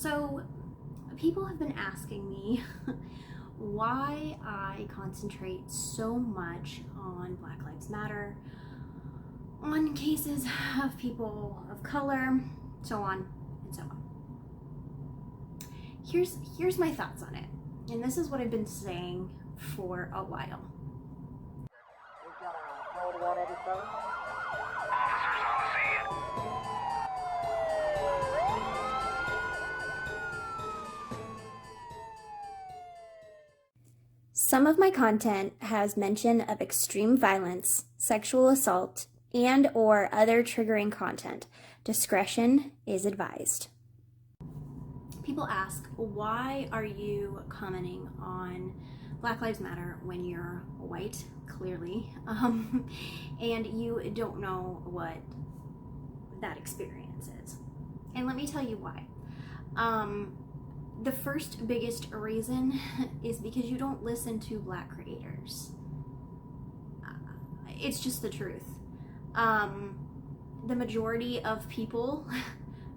So people have been asking me why I concentrate so much on Black Lives Matter, on cases of people of color, so on and so on. Here's my thoughts on it, and this is what I've been saying for a while. Some of my content has mention of extreme violence, sexual assault, and/or other triggering content. Discretion is advised. People ask, why are you commenting on Black Lives Matter when you're white, clearly, and you don't know what that experience is? And let me tell you why. The first biggest reason is because you don't listen to Black creators. It's just the truth. The majority of people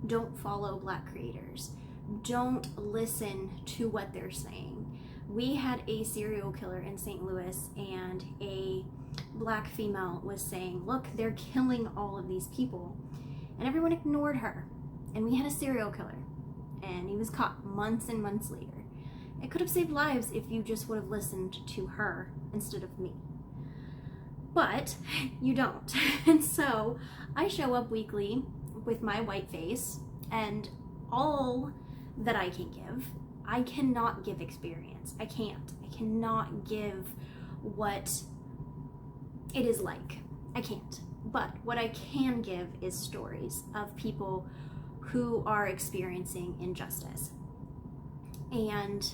don't follow Black creators, don't listen to what they're saying. We had a serial killer in St. Louis, and a Black female was saying, look, they're killing all of these people, and everyone ignored her. And we had a serial killer, and he was caught months and months later. It could have saved lives if you just would have listened to her instead of me. But you don't. And so I show up weekly with my white face, and all that I can give, I cannot give experience. I cannot give what it is like. I can't. But what I can give is stories of people who are experiencing injustice. And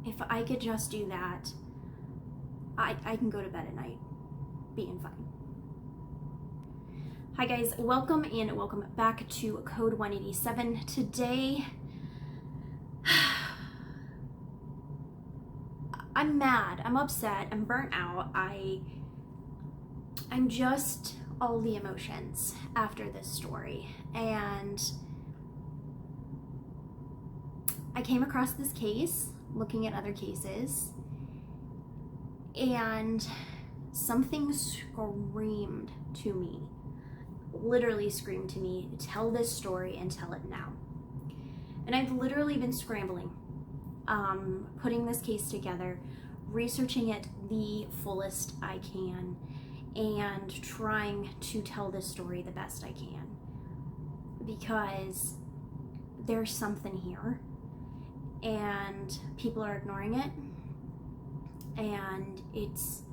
if I could just do that, I can go to bed at night being fine. Hi guys, welcome back to Code 187. Today, I'm mad, I'm upset, I'm burnt out, I'm just all the emotions after this story. And I came across this case, looking at other cases, and something screamed to me, literally screamed to me, tell this story and tell it now. And I've literally been scrambling, putting this case together, researching it the fullest I can, and trying to tell this story the best I can, because there's something here and people are ignoring it, and it's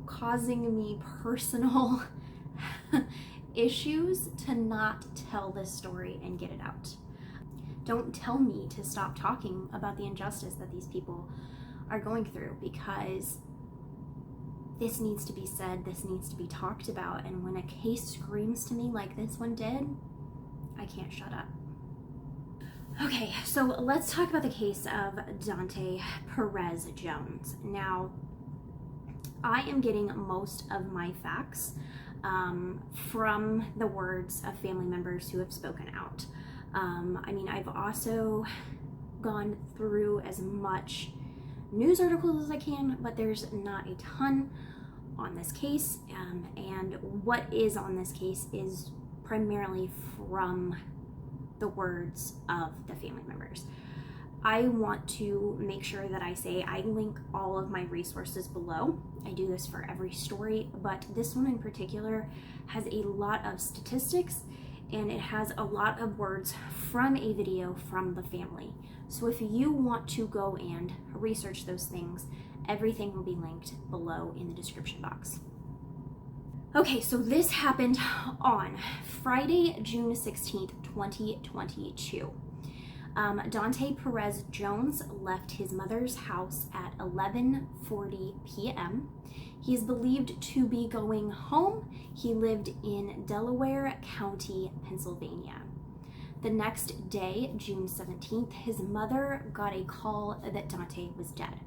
causing me personal issues to not tell this story and get it out. Don't tell me to stop talking about the injustice that these people are going through, because this needs to be said, this needs to be talked about, and when a case screams to me like this one did, I can't shut up. Okay, so let's talk about the case of Donté Perez Jones. Now, I am getting most of my facts from the words of family members who have spoken out. I mean, I've also gone through as much news articles as I can, but there's not a ton on this case, and what is on this case is primarily from the words of the family members. I want to make sure that I say I link all of my resources below. I do this for every story, but this one in particular has a lot of statistics, and it has a lot of words from a video from the family. So if you want to go and research those things, everything will be linked below in the description box. Okay, so this happened on Friday, June 16th, 2022. Donté Perez Jones left his mother's house at 11:40 p.m. He is believed to be going home. He lived in Delaware County, Pennsylvania. The next day, June 17th, his mother got a call that Dante was dead.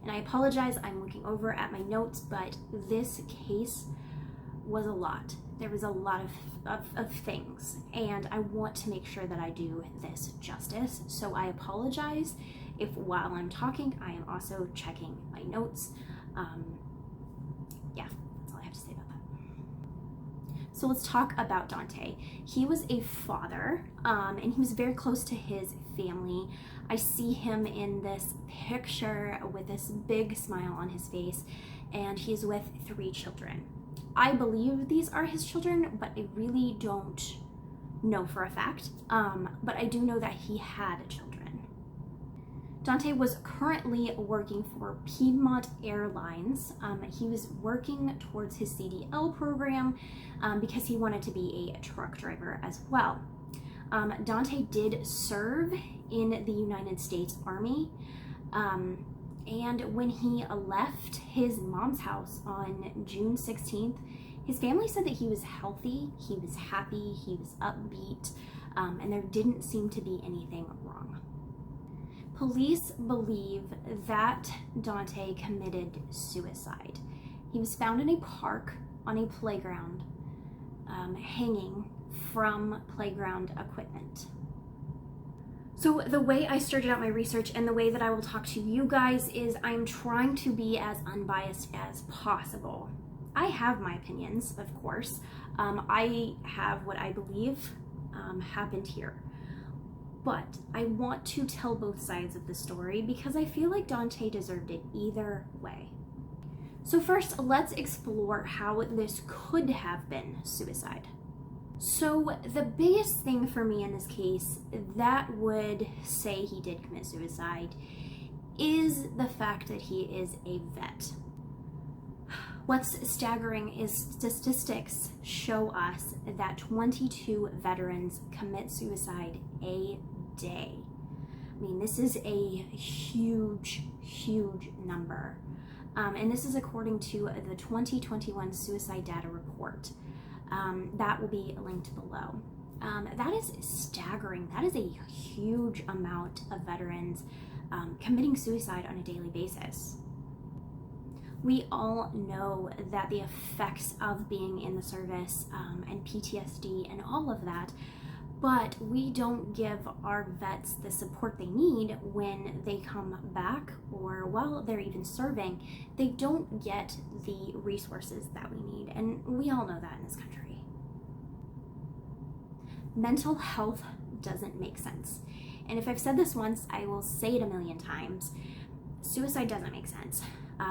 And I apologize, I'm looking over at my notes, but this case was a lot. There was a lot of things, and I want to make sure that I do this justice. So I apologize if while I'm talking, I am also checking my notes. Yeah, that's all I have to say about that. So let's talk about Dante. He was a father, and he was very close to his family. I see him in this picture with this big smile on his face, and he's with 3 children. I believe these are his children, but I really don't know for a fact. But I do know that he had children. Dante was currently working for Piedmont Airlines. He was working towards his CDL program because he wanted to be a truck driver as well. Dante did serve in the United States Army. And when he left his mom's house on June 16th, his family said that he was healthy, he was happy, he was upbeat, and there didn't seem to be anything wrong. Police believe that Dante committed suicide. He was found in a park on a playground, hanging from playground equipment. So the way I started out my research and the way that I will talk to you guys is I'm trying to be as unbiased as possible. I have my opinions, of course. I have what I believe happened here. But I want to tell both sides of the story because I feel like Dante deserved it either way. So first, let's explore how this could have been suicide. So the biggest thing for me in this case that would say he did commit suicide is the fact that he is a vet. What's staggering is statistics show us that 22 veterans commit suicide a day. I mean, this is a huge number. And this is according to the 2021 Suicide Data Report. That will be linked below. That is staggering. That is a huge amount of veterans committing suicide on a daily basis. We all know that the effects of being in the service and PTSD and all of that, but we don't give our vets the support they need when they come back or while they're even serving. They don't get the resources that we need, and we all know that in this country. Mental health doesn't make sense. And if I've said this once, I will say it a million times. Suicide doesn't make sense.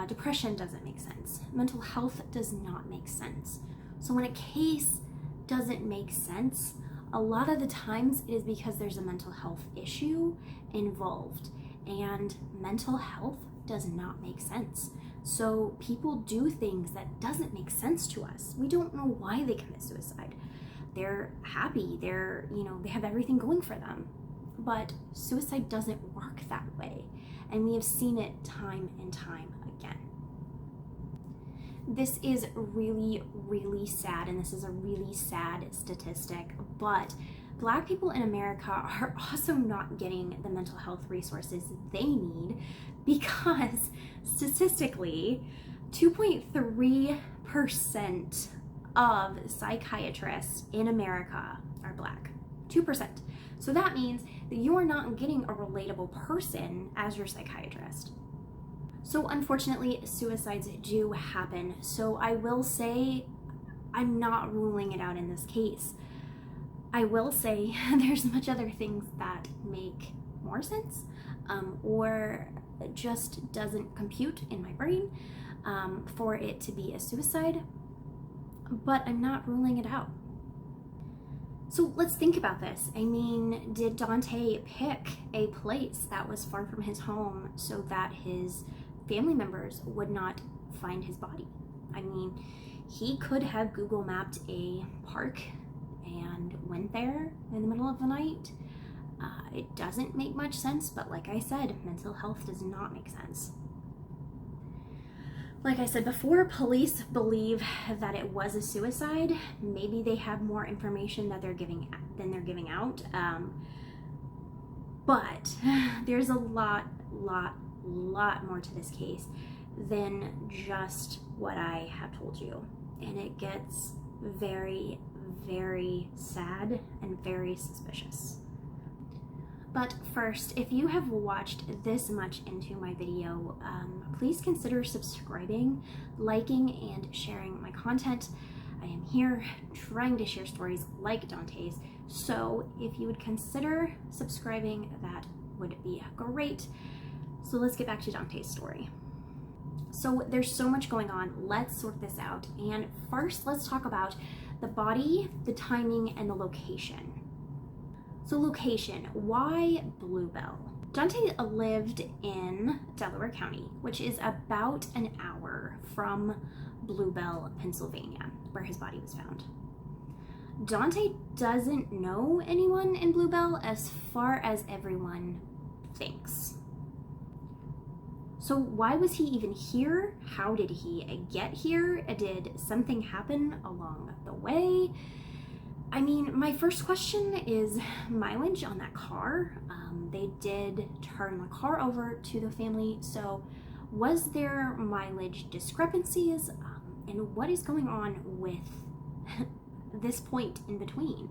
Depression doesn't make sense. Mental health does not make sense. So when a case doesn't make sense, a lot of the times it is because there's a mental health issue involved, and mental health does not make sense. So people do things that doesn't make sense to us. We don't know why they commit suicide. They're happy, they have everything going for them. But suicide doesn't work that way. And we have seen it time and time again. This is really sad, and this is a really sad statistic, but Black people in America are also not getting the mental health resources they need because statistically, 2.3% of psychiatrists in America are Black. 2%. So that means that you are not getting a relatable person as your psychiatrist. So unfortunately, suicides do happen. So I will say I'm not ruling it out in this case. I will say there's much other things that make more sense or just doesn't compute in my brain for it to be a suicide, but I'm not ruling it out. So let's think about this. I mean, did Dante pick a place that was far from his home so that his family members would not find his body? I mean, he could have Google mapped a park and went there in the middle of the night. It doesn't make much sense, but like I said, mental health does not make sense. Like I said before, police believe that it was a suicide. Maybe they have more information that they're giving out. But there's a lot more to this case than just what I have told you. and it gets very, very sad and very suspicious. But first, if you have watched this much into my video, please consider subscribing, liking, and sharing my content. I am here trying to share stories like Dante's, so if you would consider subscribing, that would be great. So let's get back to Dante's story. So there's so much going on. Let's sort this out. And first, let's talk about the body, the timing, and the location. So location, why Bluebell? Dante lived in Delaware County, which is about an hour from Bluebell, Pennsylvania, where his body was found. Dante doesn't know anyone in Bluebell as far as everyone thinks. So why was he even here? How did he get here? Did something happen along the way? I mean, my first question is mileage on that car. They did turn the car over to the family, so was there mileage discrepancies? And what is going on with this point in between?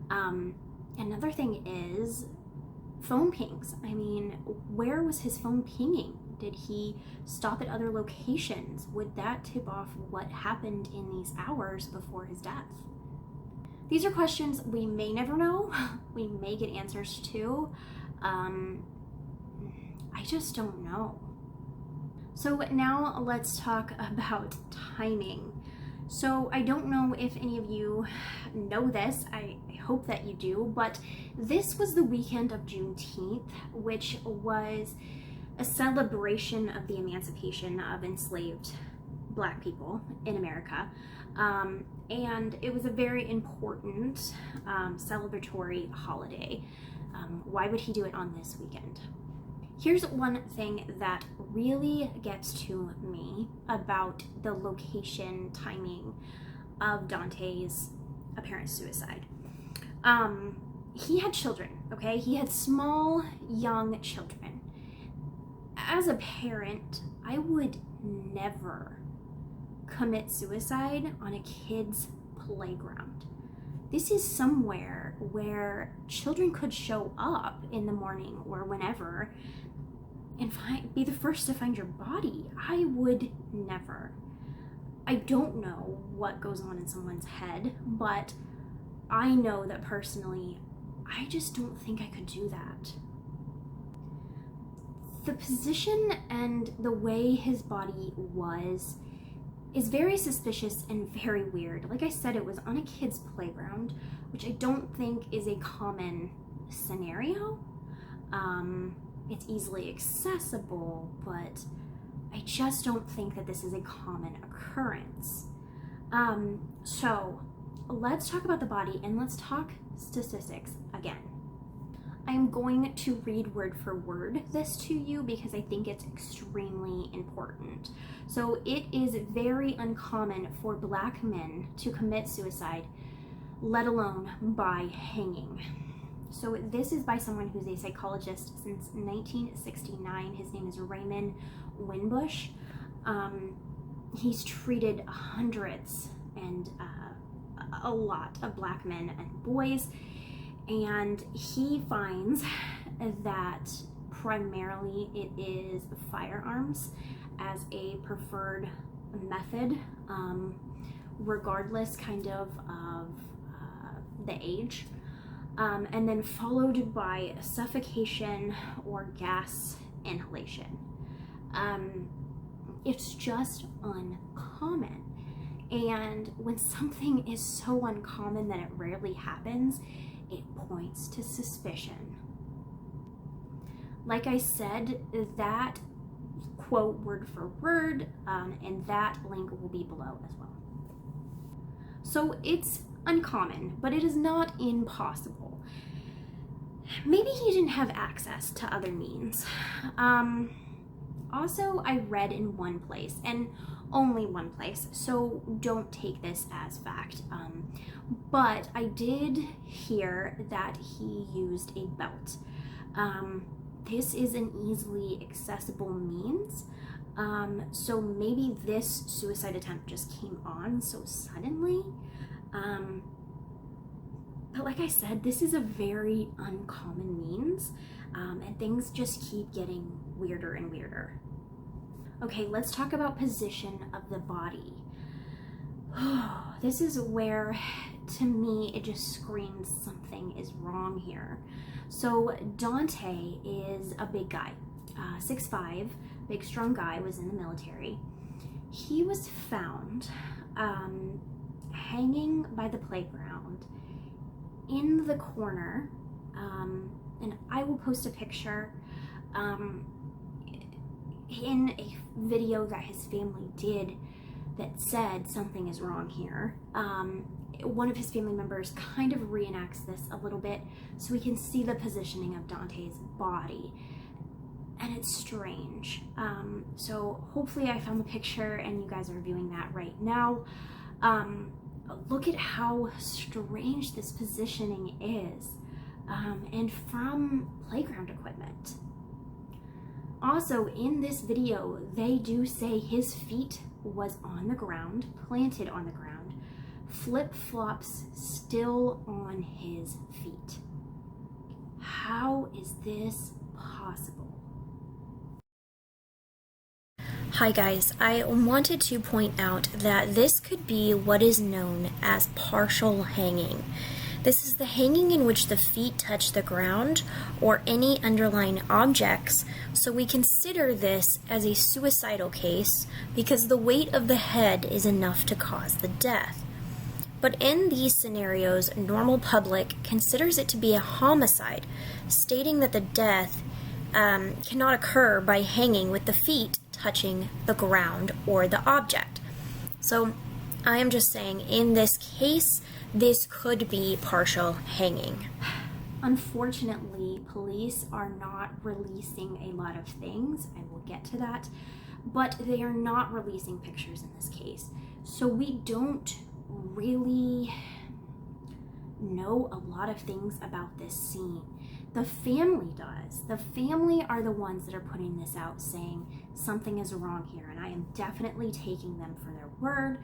Another thing is phone pings. I mean, where was his phone pinging? Did he stop at other locations? Would that tip off what happened in these hours before his death? These are questions we may never know. We may get answers to. I just don't know. So now let's talk about timing. So I don't know if any of you know this, I hope that you do, but this was the weekend of Juneteenth, which was a celebration of the emancipation of enslaved Black people in America. And it was a very important celebratory holiday. Why would he do it on this weekend? Here's one thing that really gets to me about the location timing of Dante's apparent suicide. He had children, okay? He had small, young children. As a parent, I would never commit suicide on a kid's playground. This is somewhere where children could show up in the morning or whenever and be the first to find your body. I would never. I don't know what goes on in someone's head, but I know that personally, I just don't think I could do that. The position and the way his body was is very suspicious and very weird. Like I said, it was on a kid's playground, which I don't think is a common scenario. It's easily accessible, but I just don't think that this is a common occurrence. So let's talk about the body and let's talk statistics again. I'm going to read word for word this to you because I think it's extremely important. So it is very uncommon for Black men to commit suicide, let alone by hanging. So this is by someone who's a psychologist since 1969. His name is Raymond Winbush. He's treated hundreds and a lot of Black men and boys, and he finds that primarily it is firearms as a preferred method, regardless kind of the age, and then followed by suffocation or gas inhalation. It's just uncommon. And when something is so uncommon that it rarely happens, it points to suspicion. Like I said, that quote word for word, and that link will be below as well. So it's uncommon, but it is not impossible. Maybe he didn't have access to other means. Also, I read in one place, and only one place, so don't take this as fact, but I did hear that he used a belt. This is an easily accessible means So maybe this suicide attempt just came on so suddenly. But like I said, this is a very uncommon means, and things just keep getting weirder and weirder. Okay, let's talk about position of the body. This is where, to me, it just screams something is wrong here. So Dante is a big guy, 6'5", big strong guy, was in the military. He was found hanging by the playground in the corner, and I will post a picture in a video that his family did that said something is wrong here. One of his family members kind of reenacts this a little bit so we can see the positioning of Dante's body, and it's strange. So hopefully I found the picture and you guys are viewing that right now. Look at how strange this positioning is, and from playground equipment. Also, in this video, they do say his feet was on the ground, planted on the ground, flip-flops still on his feet. How is this possible? Hi guys, I wanted to point out that this could be what is known as partial hanging. This is the hanging in which the feet touch the ground or any underlying objects, so we consider this as a suicidal case because the weight of the head is enough to cause the death. But in these scenarios, normal public considers it to be a homicide, stating that the death cannot occur by hanging with the feet touching the ground or the object. So I am just saying, in this case, this could be partial hanging. Unfortunately, police are not releasing a lot of things. I will get to that, but they are not releasing pictures in this case. So we don't really know a lot of things about this scene. The family does. The family are the ones that are putting this out, saying something is wrong here, and I am definitely taking them for their word.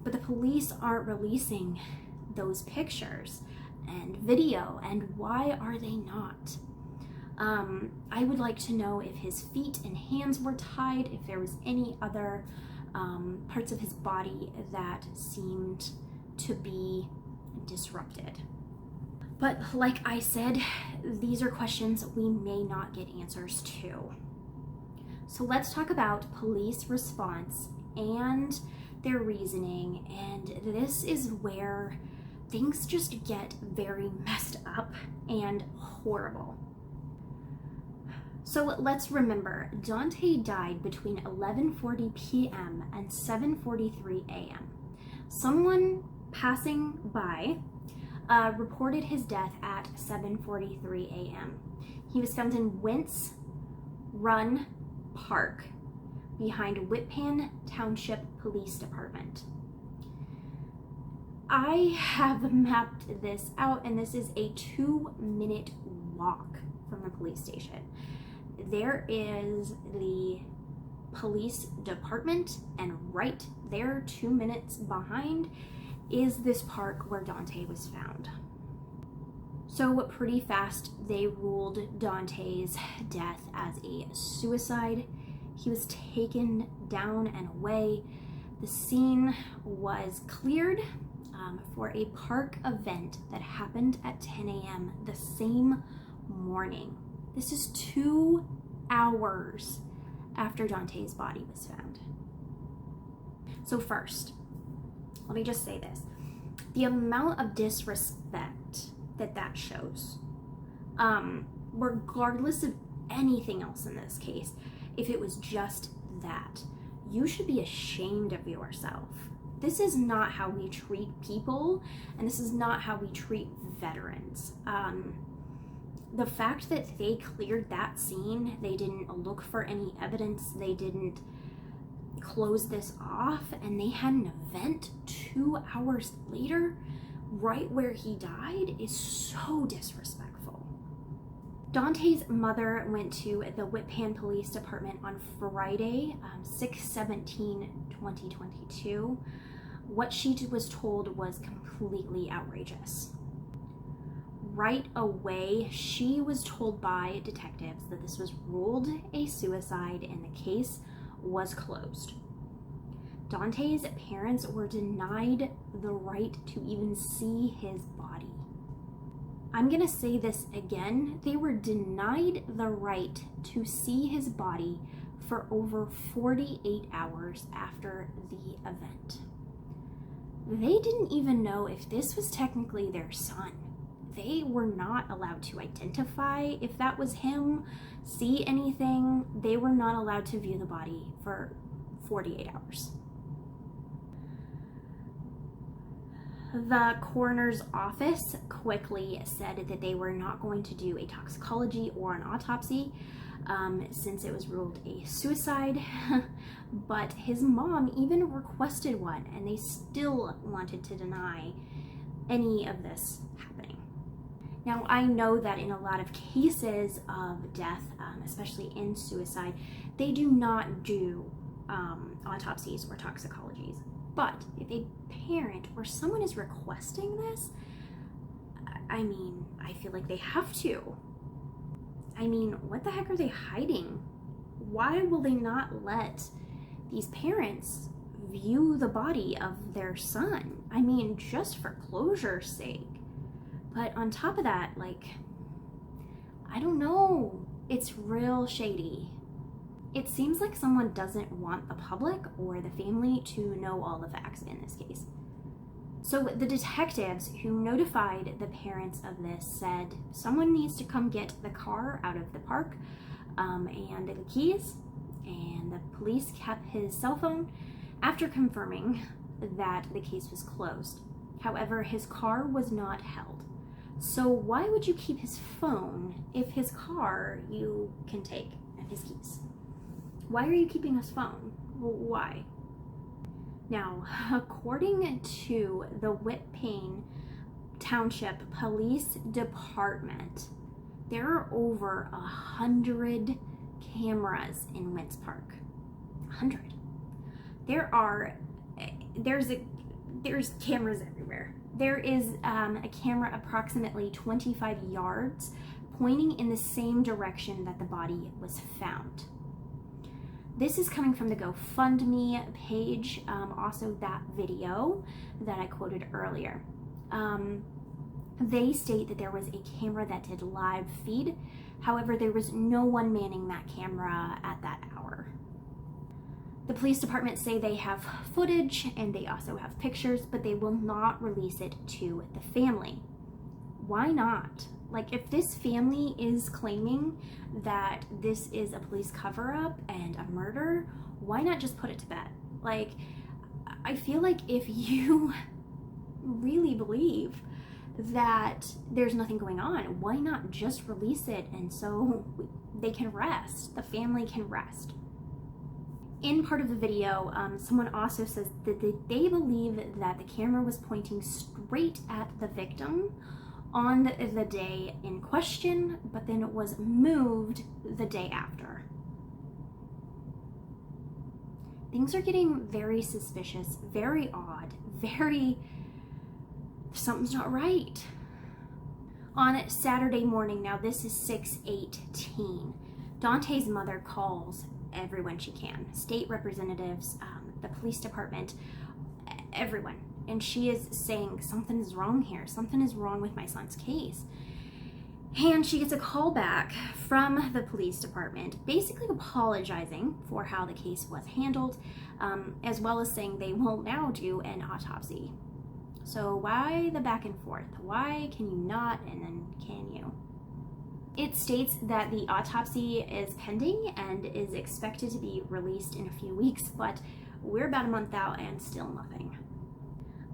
But the police aren't releasing those pictures and video, and why are they not? I would like to know if his feet and hands were tied, if there was any other parts of his body that seemed to be disrupted. But like I said, these are questions we may not get answers to. So let's talk about police response and their reasoning, and this is where things just get very messed up and horrible. So let's remember, Dante died between 11:40 p.m. and 7:43 a.m. Someone passing by reported his death at 7:43 a.m. He was found in Wentz Run Park behind Whitpan Township Police Department. I have mapped this out, and this is a 2-minute walk from the police station. There is the police department, and right there, 2 minutes behind, is this park where Dante was found. So pretty fast, they ruled Dante's death as a suicide. He was taken down and away. The scene was cleared for a park event that happened at 10 a.m. the same morning. This is 2 hours after Dante's body was found. So first, let me just say this. The amount of disrespect that shows, regardless of anything else in this case, if it was just that, you should be ashamed of yourself. This is not how we treat people, and this is not how we treat veterans. The fact that they cleared that scene, they didn't look for any evidence, they didn't close this off, and they had an event 2 hours later, right where he died, is so disrespectful. Dante's mother went to the Whitpan Police Department on Friday, 6/17/2022. What she was told was completely outrageous. Right away, she was told by detectives that this was ruled a suicide and the case was closed. Dante's parents were denied the right to even see his body. I'm gonna say this again. They were denied the right to see his body for over 48 hours after the event. They didn't even know if this was technically their son. They were not allowed to identify if that was him, see anything. They were not allowed to view the body for 48 hours. The coroner's office quickly said that they were not going to do a toxicology or an autopsy since it was ruled a suicide, but his mom even requested one, and they still wanted to deny any of this happening. Now, I know that in a lot of cases of death, especially in suicide, they do not do autopsies or toxicologies. But if a parent or someone is requesting this, I mean, I feel like they have to. I mean, what the heck are they hiding? Why will they not let these parents view the body of their son? I mean, just for closure's sake. But on top of that, like, I don't know. It's real shady. It seems like someone doesn't want the public or the family to know all the facts in this case. So the detectives who notified the parents of this said someone needs to come get the car out of the park and the keys, and the police kept his cell phone after confirming that the case was closed. However, his car was not held. So why would you keep his phone if his car you can take and his keys? Why are you keeping his phone? Well, why? Now, according to the Whitpan Township Police Department, there are over 100 cameras in Wentz Park. 100. There's cameras everywhere. There is a camera approximately 25 yards pointing in the same direction that the body was found. This is coming from the GoFundMe page, also that video that I quoted earlier. They state that there was a camera that did live feed. However, there was no one manning that camera at that hour. The police department say they have footage and they also have pictures, but they will not release it to the family. Why not? Like, if this family is claiming that this is a police cover-up and a murder, why not just put it to bed? Like, I feel like if you really believe that there's nothing going on, why not just release it and so they can rest, the family can rest? In part of the video, someone also says that they believe that the camera was pointing straight at the victim on the day in question, but then it was moved the day after. Things are getting very suspicious, very odd, something's not right. On Saturday morning, now this is 6/18, Dante's mother calls everyone she can, state representatives, the police department, everyone. And she is saying, something is wrong here. Something is wrong with my son's case. And she gets a call back from the police department, basically apologizing for how the case was handled, as well as saying they will now do an autopsy. So why the back and forth? Why can you not, and then can you? It states that the autopsy is pending and is expected to be released in a few weeks, but we're about a month out and still nothing.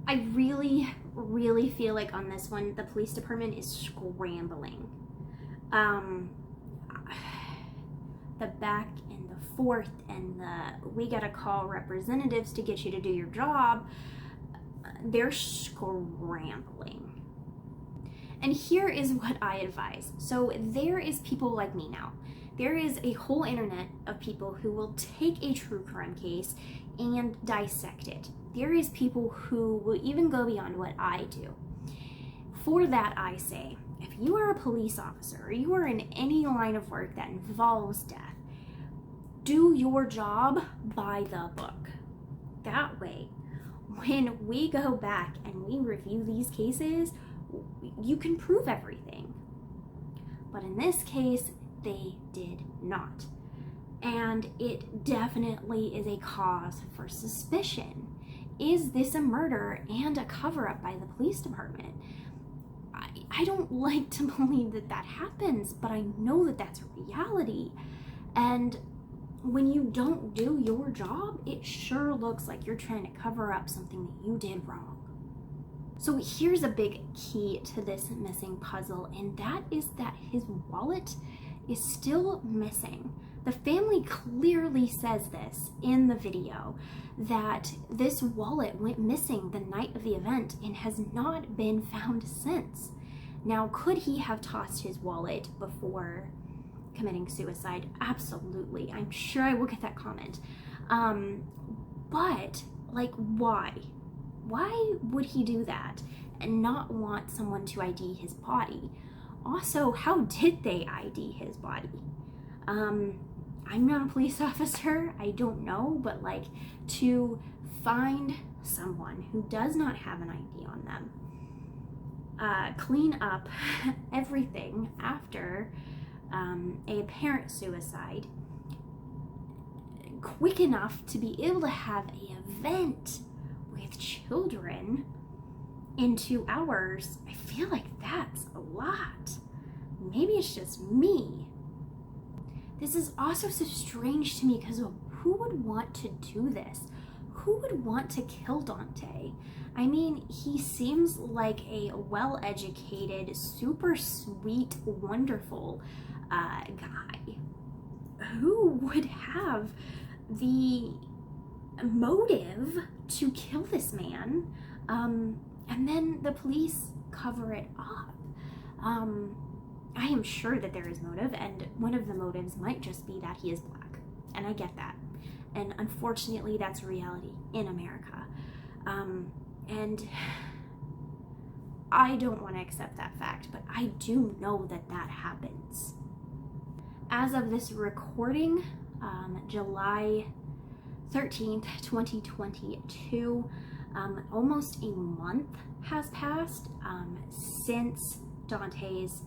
I really feel like on this one, the police department is scrambling. The back and the forth and we gotta call representatives to get you to do your job, they're scrambling. And here is what I advise. So there is people like me now. There is a whole internet of people who will take a true crime case and dissect it. There is people who will even go beyond what I do. For that, I say, if you are a police officer or you are in any line of work that involves death, do your job by the book. That way, when we go back and we review these cases, you can prove everything. But in this case, they did not. And it definitely is a cause for suspicion. Is this a murder and a cover-up by the police department? I don't like to believe that that happens, but I know that that's a reality. And when you don't do your job, it sure looks like you're trying to cover up something that you did wrong. So here's a big key to this missing puzzle, and that is that his wallet is still missing. The family clearly says this in the video, that this wallet went missing the night of the event and has not been found since. Now, could he have tossed his wallet before committing suicide? Absolutely. I'm sure I will get that comment. But, like, why? Why would he do that and not want someone to ID his body? Also, how did they ID his body? I'm not a police officer, I don't know, but like, to find someone who does not have an ID on them, clean up everything after a apparent suicide quick enough to be able to have an event with children in 2 hours, I feel like that's a lot. Maybe it's just me. This is also so strange to me because who would want to do this? Who would want to kill Dante? I mean, he seems like a well-educated, super sweet, wonderful guy. Who would have the motive to kill this man? And then the police cover it up. I am sure that there is motive, and one of the motives might just be that he is black, and I get that. And unfortunately, that's a reality in America. And I don't want to accept that fact, but I do know that that happens. As of this recording, July 13th, 2022, almost a month has passed since Dante's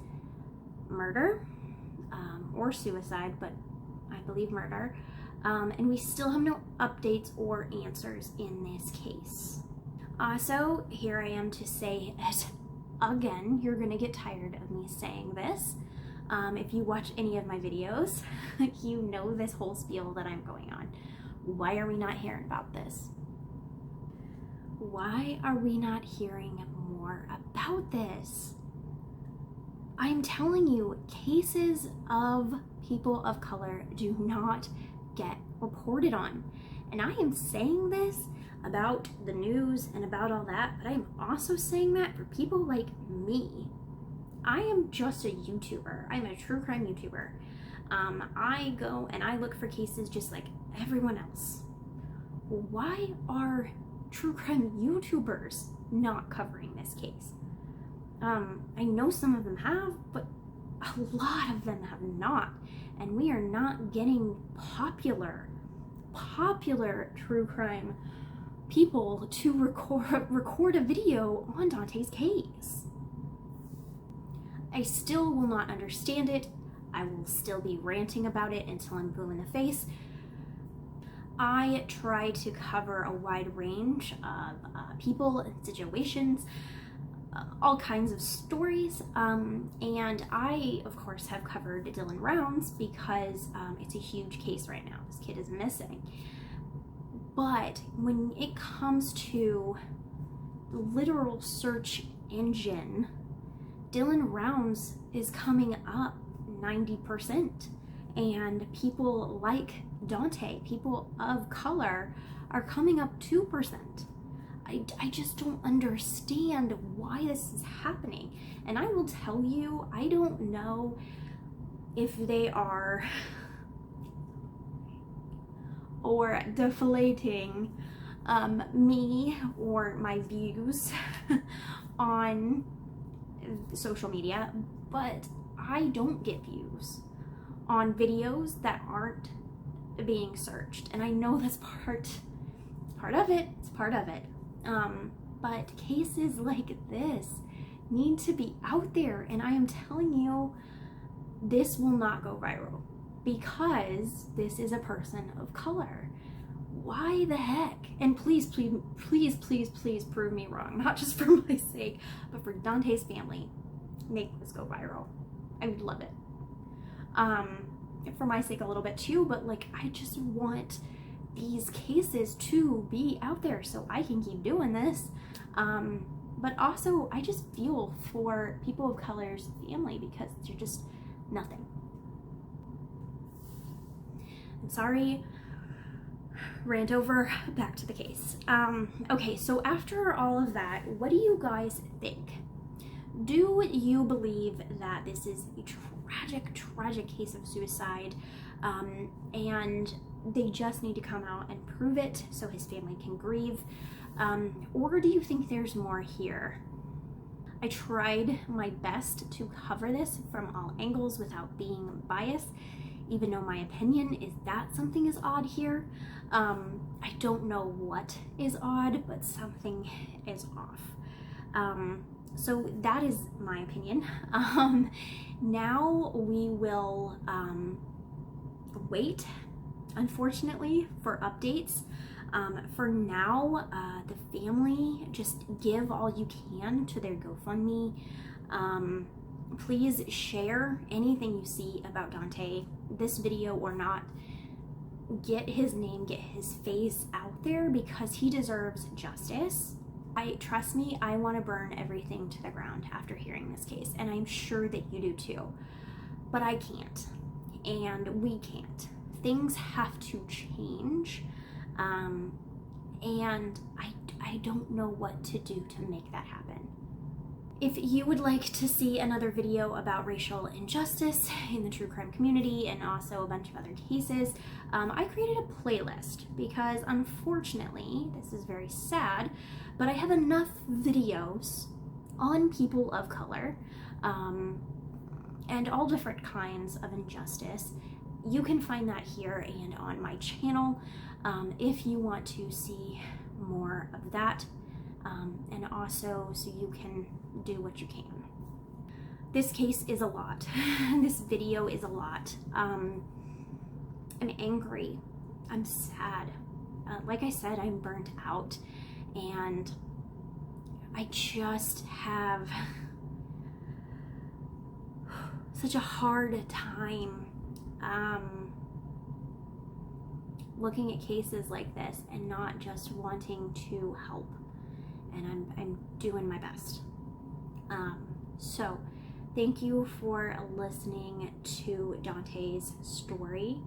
murder, or suicide, but I believe murder, and we still have no updates or answers in this case. So here I am to say it again. You're gonna get tired of me saying this. If you watch any of my videos, you know this whole spiel that I'm going on. Why are we not hearing about this? Why are we not hearing more about this? I'm telling you, cases of people of color do not get reported on. And I am saying this about the news and about all that, but I'm also saying that for people like me. I am just a YouTuber. I'm a true crime YouTuber. I go and I look for cases just like everyone else. Why are true crime YouTubers not covering this case? I know some of them have, but a lot of them have not, and we are not getting popular true crime people to record a video on Dante's case. I still will not understand it. I will still be ranting about it until I'm blue in the face. I try to cover a wide range of people and situations, all kinds of stories, and I, of course, have covered Dylan Rounds because it's a huge case right now. This kid is missing. But when it comes to the literal search engine, Dylan Rounds is coming up 90%, and people like Dante, people of color, are coming up 2%. I just don't understand why this is happening. And I will tell you, I don't know if they are or deflating me or my views on social media, but I don't get views on videos that aren't being searched. And I know that's part of it. It's part of it. But cases like this need to be out there, and I am telling you, this will not go viral because this is a person of color. Why the heck? And please, please, please, please, please prove me wrong. Not just for my sake, but for Dante's family. Make this go viral. I would love it. For my sake a little bit too, but like, I just want these cases to be out there so I can keep doing this. But also, I just feel for people of color's family because they're just nothing. I'm sorry, rant over, back to the case. Okay, so after all of that, what do you guys think? Do you believe that this is a tragic, tragic case of suicide, and they just need to come out and prove it so his family can grieve? Or do you think there's more here? I tried my best to cover this from all angles without being biased, even though my opinion is that something is odd here. I don't know what is odd, but something is off. So that is my opinion. Now we will wait, unfortunately, for updates. For now, the family, just give all you can to their GoFundMe. Please share anything you see about Dante, this video or not. Get his name, get his face out there because he deserves justice. Trust me, I want to burn everything to the ground after hearing this case, and I'm sure that you do too. But I can't, and we can't. Things have to change. And I don't know what to do to make that happen. If you would like to see another video about racial injustice in the true crime community and also a bunch of other cases, I created a playlist because unfortunately, this is very sad, but I have enough videos on people of color and all different kinds of injustice. You can find that here and on my channel if you want to see more of that, and also so you can do what you can. This case is a lot. This video is a lot. I'm angry. I'm sad. Like I said, I'm burnt out, and I just have such a hard time looking at cases like this and not just wanting to help. And I'm doing my best. So thank you for listening to Dante's story.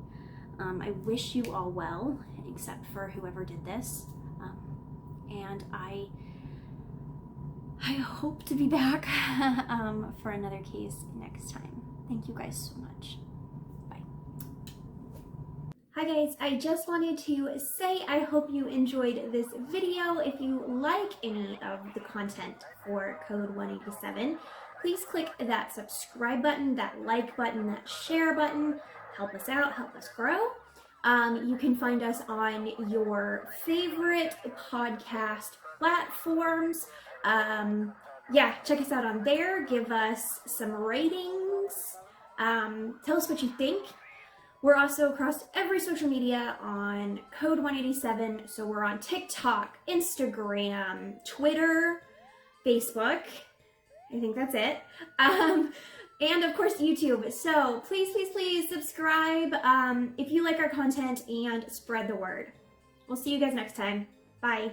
I wish you all well, except for whoever did this. And I hope to be back for another case next time. Thank you guys so much. Bye. Hi guys, I just wanted to say I hope you enjoyed this video. If you like any of the content for Code 187, please click that subscribe button, that like button, that share button. Help us out, help us grow. You can find us on your favorite podcast platforms. Yeah, check us out on there. Give us some ratings. Tell us what you think. We're also across every social media on Code 187. So we're on TikTok, Instagram, Twitter, Facebook. I think that's it. And of course YouTube. So please, please, please subscribe if you like our content and spread the word. We'll see you guys next time. Bye.